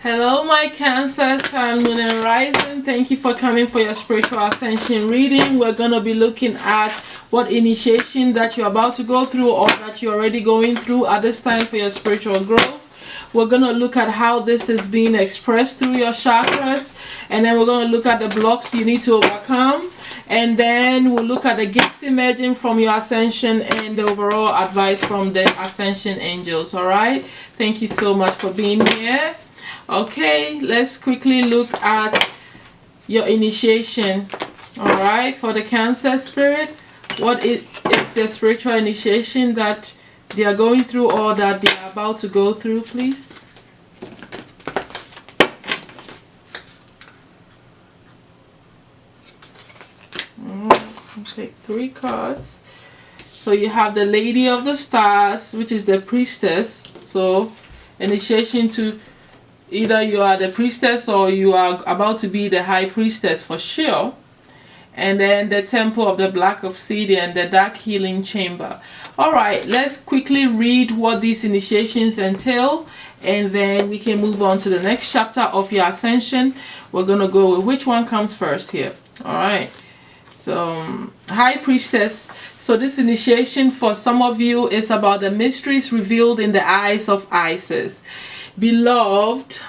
Hello, my Cancer, Sun, Moon, and Rising. Thank you for coming for your spiritual ascension reading. We're going to be looking at what initiation that you're about to go through or that you're already going through at this time for your spiritual growth. We're going to look at how this is being expressed through your chakras, and then we're going to look at the blocks you need to overcome, and then we'll look at the gifts emerging from your ascension and the overall advice from the ascension angels. All right, thank you so much for being here. Okay, let's quickly look at your initiation. All right, for the Cancer spirit, what is the spiritual initiation that they are going through or that they are about to go through, please? I'll take 3 cards. So you have the Lady of the Stars, which is the priestess. So initiation to either you are the priestess or you are about to be the high priestess for sure. And then the Temple of the Black Obsidian, the Dark Healing Chamber. Alright, let's quickly read what these initiations entail, and then we can move on to the next chapter of your ascension. We're going to go with which one comes first here. Alright, so High Priestess. So this initiation for some of you is about the mysteries revealed in the eyes of Isis. Beloved,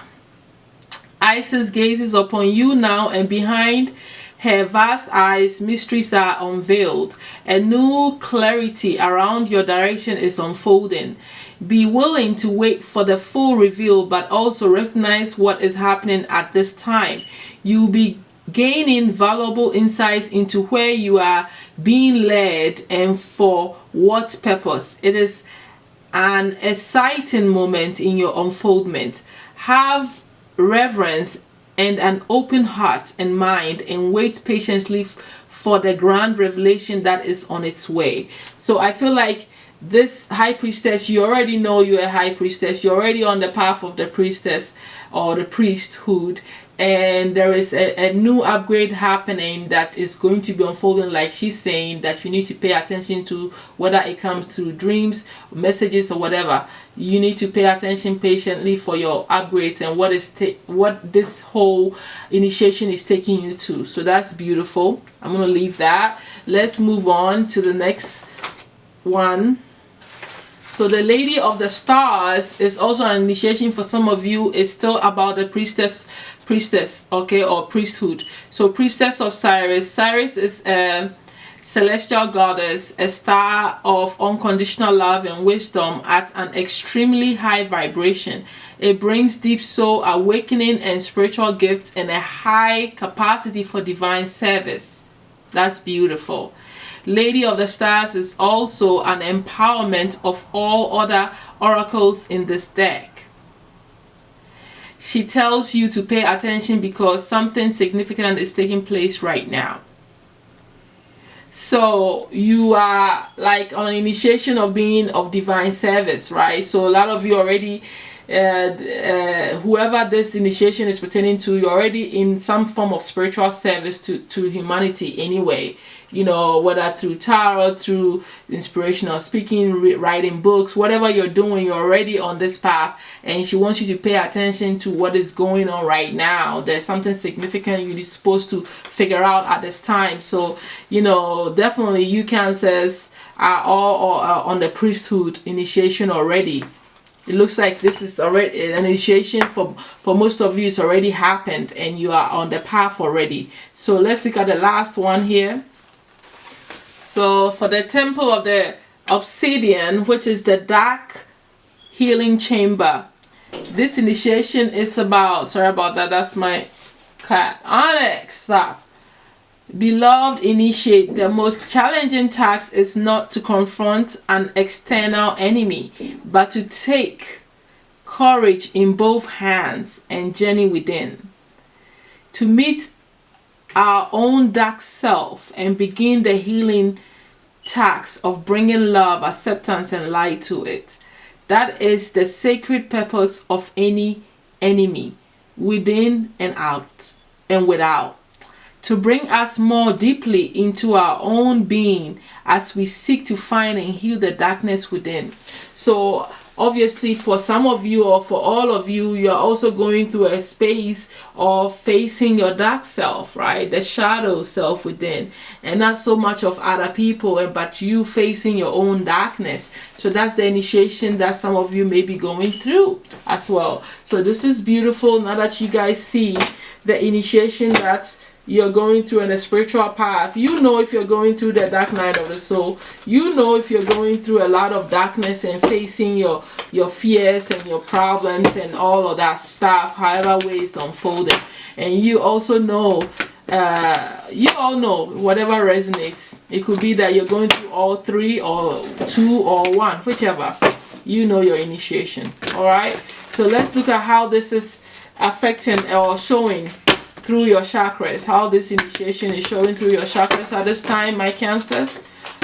Isis gazes upon you now, and behind her vast eyes, mysteries are unveiled. A new clarity around your direction is unfolding. Be willing to wait for the full reveal, but also recognize what is happening at this time. You'll be gaining valuable insights into where you are being led and for what purpose. It is an exciting moment in your unfoldment. Have reverence and an open heart and mind, and wait patiently for the grand revelation that is on its way. So I feel like this High Priestess, you already know you're a High Priestess. You're already on the path of the priestess or the priesthood, and there is a new upgrade happening that is going to be unfolding, like she's saying, that you need to pay attention to, whether it comes to dreams, messages, or whatever. You need to pay attention patiently for your upgrades and what this whole initiation is taking you to. So that's beautiful. I'm going to leave that. Let's move on to the next one. So the Lady of the Stars is also an initiation for some of you. It's still about the priestess, okay, or priesthood. So Priestess of Sirius. Sirius is a celestial goddess, a star of unconditional love and wisdom at an extremely high vibration. It brings deep soul awakening and spiritual gifts and a high capacity for divine service. That's beautiful. Lady of the Stars is also an empowerment of all other oracles in this deck. She tells you to pay attention because something significant is taking place right now. So you are like on an initiation of being of divine service, right? So a lot of you already, whoever this initiation is pertaining to, you're already in some form of spiritual service to humanity anyway. You know, whether through tarot, through inspirational speaking, writing books, whatever you're doing, you're already on this path, and she wants you to pay attention to what is going on right now. There's something significant you're supposed to figure out at this time. So, you know, definitely you Cancers are all on the priesthood initiation already. It looks like this is already an initiation for most of you. It's already happened and you are on the path already. So let's look at the last one here. So for the Temple of the Obsidian, which is the Dark Healing Chamber, this initiation is about, sorry about that, that's my cat. Onyx, stop. Beloved, initiate. The most challenging task is not to confront an external enemy, but to take courage in both hands and journey within. To meet our own dark self and begin the healing task of bringing love, acceptance, and light to it. That is the sacred purpose of any enemy, within and out and without. To bring us more deeply into our own being as we seek to find and heal the darkness within. So obviously for some of you or for all of you, you're also going through a space of facing your dark self, right? The shadow self within, and not so much of other people, but you facing your own darkness. So that's the initiation that some of you may be going through as well. So this is beautiful. Now that you guys see the initiation that you're going through in a spiritual path, you know if you're going through the dark night of the soul, you know if you're going through a lot of darkness and facing your fears and your problems and all of that stuff, however way it's unfolding. And you also know, you all know, whatever resonates. It could be that you're going through all three or two or one, whichever. You know your initiation. All right, so let's look at how this is affecting or showing through your chakras, how this initiation is showing through your chakras at this time, my Cancers.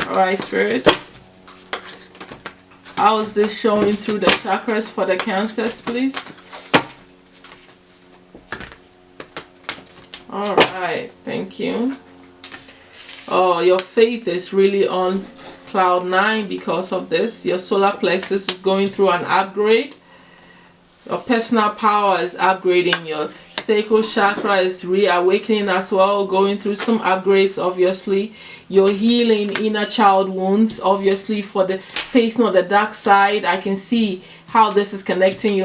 All right, Spirit, how is this showing through the chakras for the Cancers, please? All right, thank you. Oh, your faith is really on cloud 9 because of this. Your solar plexus is going through an upgrade. Your personal power is upgrading. Your sacral chakra is reawakening as well, going through some upgrades. Obviously, you're healing inner child wounds, obviously, for the facing of the dark side. I can see how this is connecting.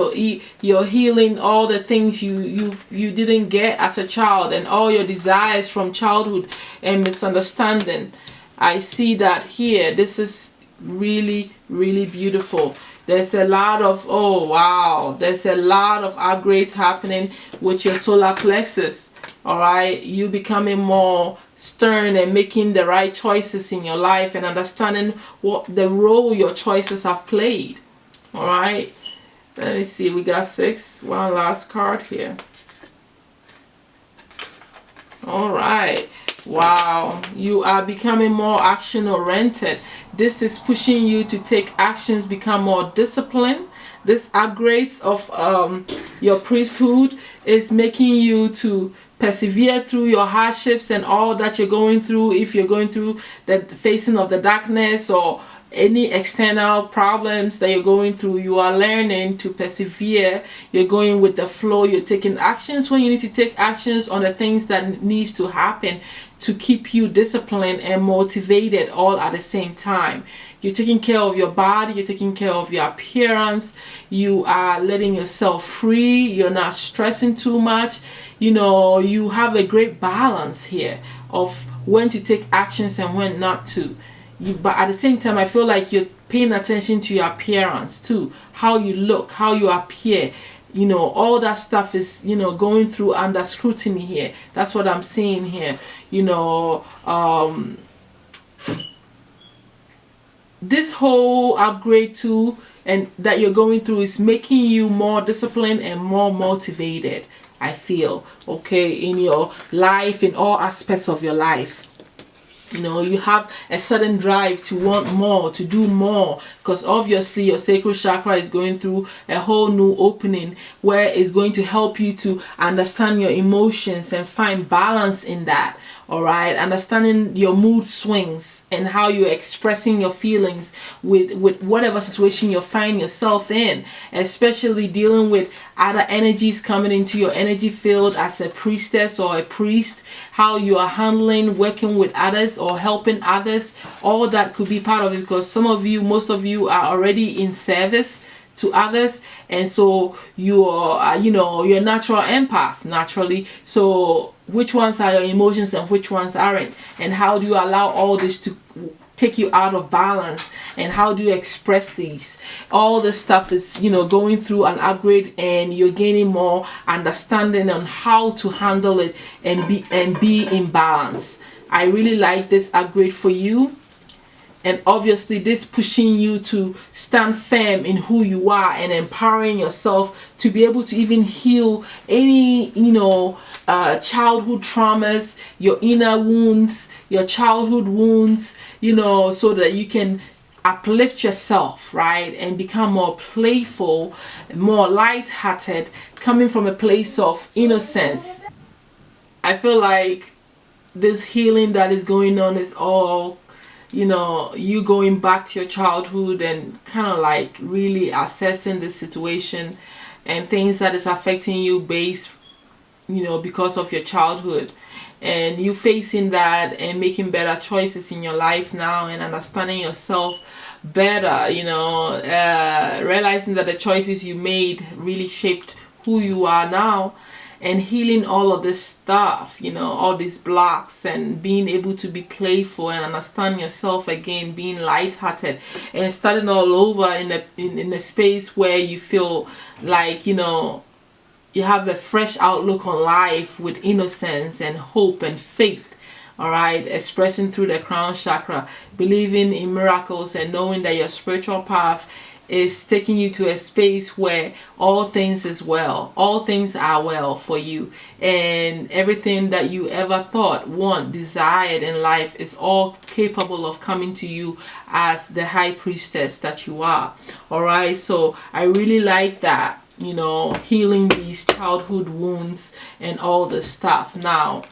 You're healing all the things you didn't get as a child, and all your desires from childhood and misunderstanding. I see that here. This is really, really beautiful. There's a lot of, oh wow, there's a lot of upgrades happening with your solar plexus. All right, you becoming more stern and making the right choices in your life and understanding what the role your choices have played. All right, let me see, we got 6. One last card here. All right. Wow, you are becoming more action oriented. This is pushing you to take actions, become more disciplined. This upgrades of your priesthood is making you to persevere through your hardships and all that you're going through. If you're going through the facing of the darkness or any external problems that you're going through, you are learning to persevere. You're going with the flow. You're taking actions when you need to take actions on the things that needs to happen to keep you disciplined and motivated all at the same time. You're taking care of your body. You're taking care of your appearance. You are letting yourself free. You're not stressing too much. You know, you have a great balance here of when to take actions and when not to. But at the same time, I feel like you're paying attention to your appearance too, how you look, how you appear. You know, all that stuff is, you know, going through under scrutiny here. That's what I'm seeing here. You know, this whole upgrade too, and that you're going through is making you more disciplined and more motivated, I feel, okay, in your life, in all aspects of your life. You know, you have a sudden drive to want more, to do more, because obviously your sacral chakra is going through a whole new opening where it's going to help you to understand your emotions and find balance in that. All right, understanding your mood swings and how you're expressing your feelings with whatever situation you find yourself in, especially dealing with other energies coming into your energy field as a priestess or a priest, how you are handling working with others or helping others. All that could be part of it, because some of you, most of you are already in service to others, and so you are, you know, you're a natural empath naturally. So which ones are your emotions and which ones aren't, and how do you allow all this to take you out of balance, and how do you express these? All this stuff is, you know, going through an upgrade, and you're gaining more understanding on how to handle it and be in balance. I really like this upgrade for you. And obviously this pushing you to stand firm in who you are and empowering yourself to be able to even heal any, you know, childhood traumas, your inner wounds, your childhood wounds, you know, so that you can uplift yourself, right, and become more playful, more light-hearted, coming from a place of innocence. I feel like this healing that is going on is all you know, you going back to your childhood and kind of like really assessing the situation and things that is affecting you based, you know, because of your childhood, and you facing that and making better choices in your life now and understanding yourself better, you know, realizing that the choices you made really shaped who you are now, and healing all of this stuff, you know, all these blocks, and being able to be playful and understand yourself again, being lighthearted and starting all over in a space where you feel like, you know, you have a fresh outlook on life with innocence and hope and faith. All right, expressing through the crown chakra, believing in miracles, and knowing that your spiritual path is taking you to a space where all things is well, all things are well for you, and everything that you ever thought, want, desired in life is all capable of coming to you as the high priestess that you are. All right, so I really like that, you know, healing these childhood wounds and all the stuff. Now,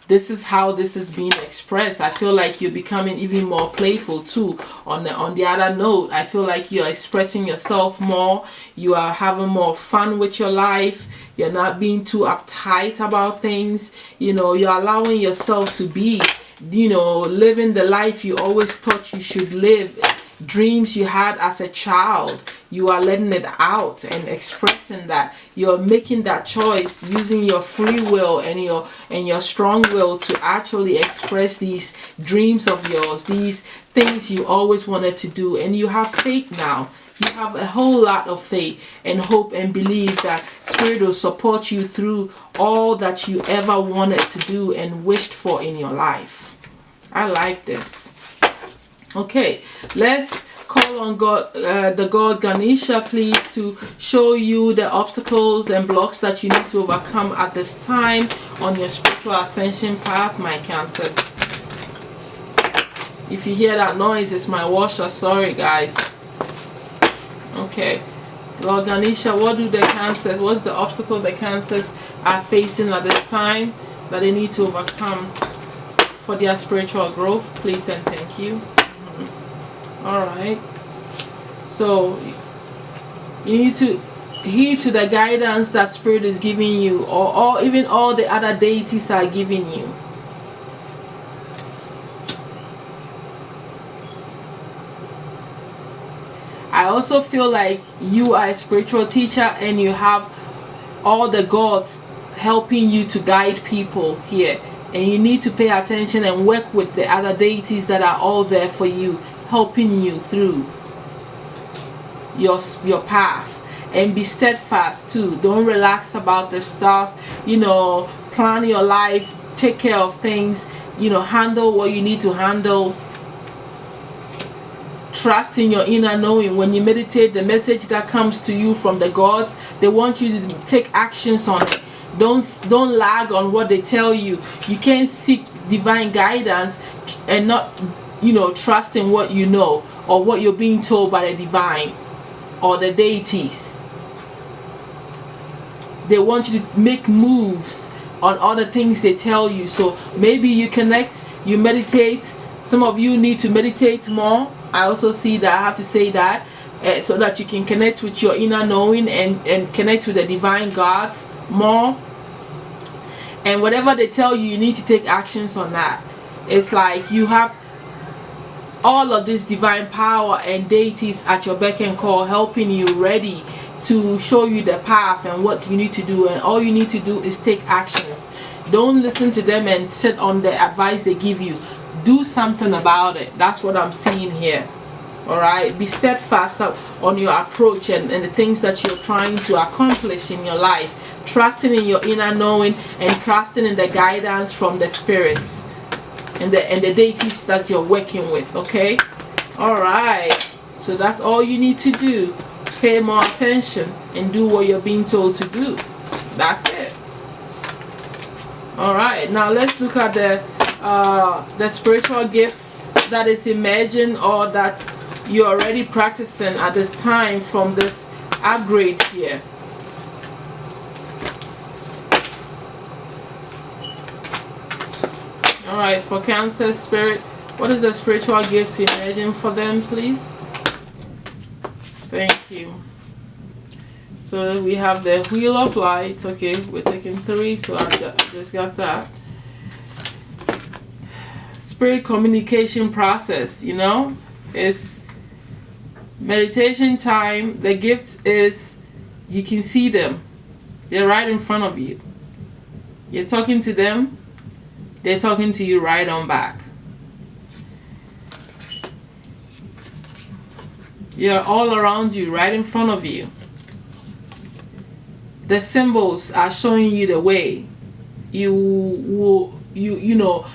this is how this is being expressed. I feel like you're becoming even more playful too. On the other note, I feel like you're expressing yourself more. You are having more fun with your life. You're not being too uptight about things. You know, you're allowing yourself to be, you know, living the life you always thought you should live. Dreams you had as a child, you are letting it out and expressing that. You're making that choice using your free will and your strong will to actually express these dreams of yours, these things you always wanted to do, and you have faith now. You have a whole lot of faith and hope and believe that Spirit will support you through all that you ever wanted to do and wished for in your life. I like this. Okay, let's call on God, the God Ganesha, please, to show you the obstacles and blocks that you need to overcome at this time on your spiritual ascension path, my Cancers. If you hear that noise, it's my washer. Sorry, guys. Okay, Lord Ganesha, what do the Cancers, what's the obstacle the Cancers are facing at this time that they need to overcome for their spiritual growth? Please and thank you. All right, so you need to heed to the guidance that Spirit is giving you, or even all the other deities are giving you. I also feel like you are a spiritual teacher and you have all the gods helping you to guide people here, and you need to pay attention and work with the other deities that are all there for you, helping you through your path. And be steadfast too. Don't relax about the stuff, you know. Plan your life, take care of things, you know, handle what you need to handle. Trust in your inner knowing. When you meditate, the message that comes to you from the gods, they want you to take actions on it. Don't lag on what they tell you. You can't seek divine guidance and not, you know, trust in what you know or what you're being told by the divine or the deities. They want you to make moves on other things they tell you. So maybe you connect, you meditate. Some of you need to meditate more. I also see that. I have to say that so that you can connect with your inner knowing and connect with the divine gods more. And whatever they tell you, you need to take actions on that. It's like you have all of this divine power and deities at your beck and call, helping you, ready to show you the path and what you need to do. And all you need to do is take actions. Don't listen to them and sit on the advice they give you. Do something about it. That's what I'm seeing here. All right, be steadfast on your approach and the things that you're trying to accomplish in your life, trusting in your inner knowing and trusting in the guidance from the spirits and the deities that you're working with. Okay, all right, so that's all you need to do. Pay more attention and do what you're being told to do. That's it. All right, now let's look at the spiritual gifts that is emerging or that you're already practicing at this time from this upgrade here. All right, for Cancer Spirit, What is the spiritual gifts emerging for them, please? Thank you. So we have the Wheel of Light. Okay, we're taking 3, so I just got that. Spirit communication process, you know, it's meditation time. The gift is you can see them. They're right in front of you. You're talking to them. They're talking to you right on back. You're all around you, right in front of you. The symbols are showing you the way. You know,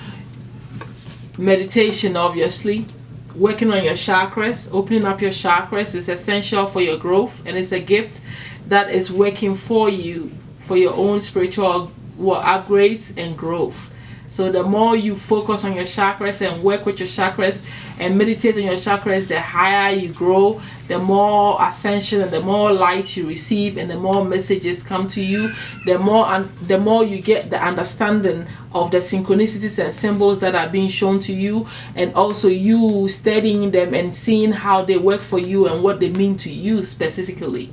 meditation, obviously, working on your chakras, opening up your chakras is essential for your growth, and it's a gift that is working for you for your own spiritual upgrades and growth. So the more you focus on your chakras and work with your chakras and meditate on your chakras, the higher you grow, the more ascension and the more light you receive, and the more messages come to you, the more you get the understanding of the synchronicities and symbols that are being shown to you, and also you studying them and seeing how they work for you and what they mean to you specifically.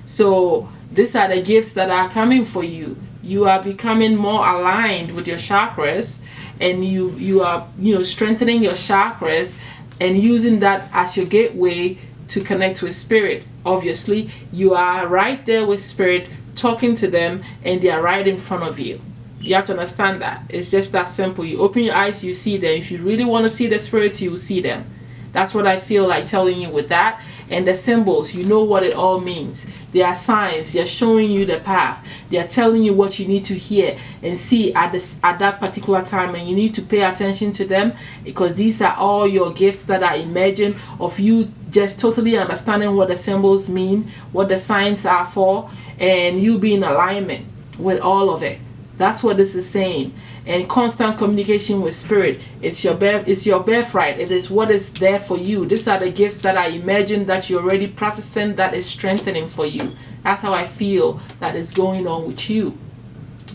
So these are the gifts that are coming for you. You are becoming more aligned with your chakras, and you are strengthening your chakras and using that as your gateway to connect with spirit. Obviously, you are right there with spirit, talking to them, and they are right in front of you. You have to understand that. It's just that simple. You open your eyes, you see them. If you really want to see the spirits, you will see them. That's what I feel like telling you with that. And the symbols, you know what it all means. They are signs. They are showing you the path. They are telling you what you need to hear and see at that particular time, and you need to pay attention to them, because these are all your gifts that are emerging of you just totally understanding what the symbols mean, what the signs are for, and you be in alignment with all of it. That's what this is saying. And constant communication with spirit, it's your birthright. It is what is there for you. These are the gifts that are emerging, that you're already practicing, that is strengthening for you. That's how I feel that is going on with you,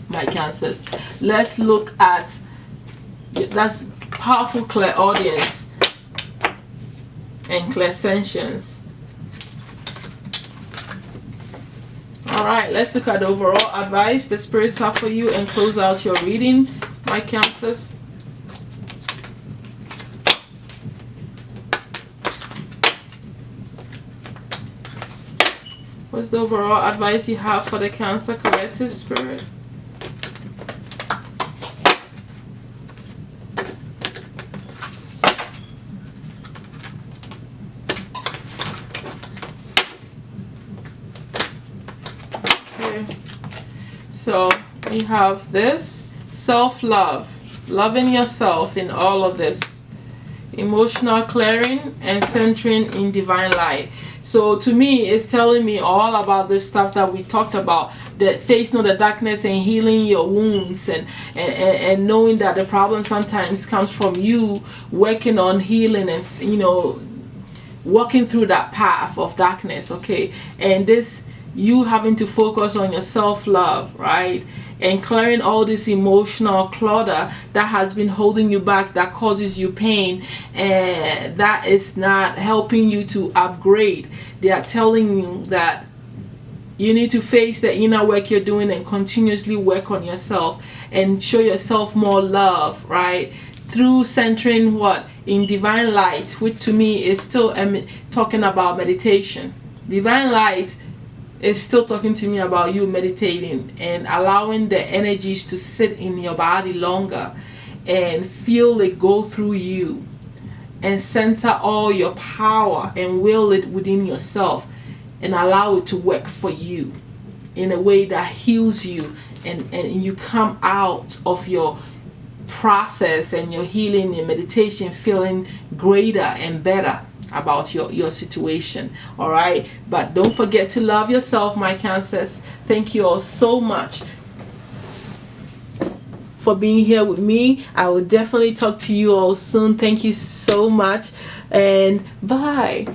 my Cancers. Let's look at, that's powerful clairaudience and clairsentience. Alright, let's look at the overall advice the spirits have for you and close out your reading, my Cancers. What's the overall advice you have for the Cancer collective spirit? So we have this self-love, loving yourself in all of this, emotional clearing and centering in divine light. So to me, it's telling me all about this stuff that we talked about, that facing the darkness and healing your wounds, and knowing that the problem sometimes comes from you working on healing and walking through that path of darkness. Okay, and this, you having to focus on your self-love, right, and clearing all this emotional clutter that has been holding you back, that causes you pain, and that is not helping you to upgrade. They are telling you that you need to face the inner work you're doing and continuously work on yourself and show yourself more love, right, through centering what in divine light, which to me is still talking about meditation. Divine light is still talking to me about you meditating and allowing the energies to sit in your body longer and feel it go through you and center all your power and will it within yourself and allow it to work for you in a way that heals you, and you come out of your process and your healing and meditation feeling greater and better about your situation. All right, but don't forget to love yourself, my Cancers. Thank you all so much for being here with me. I will definitely talk to you all soon. Thank you so much, and bye.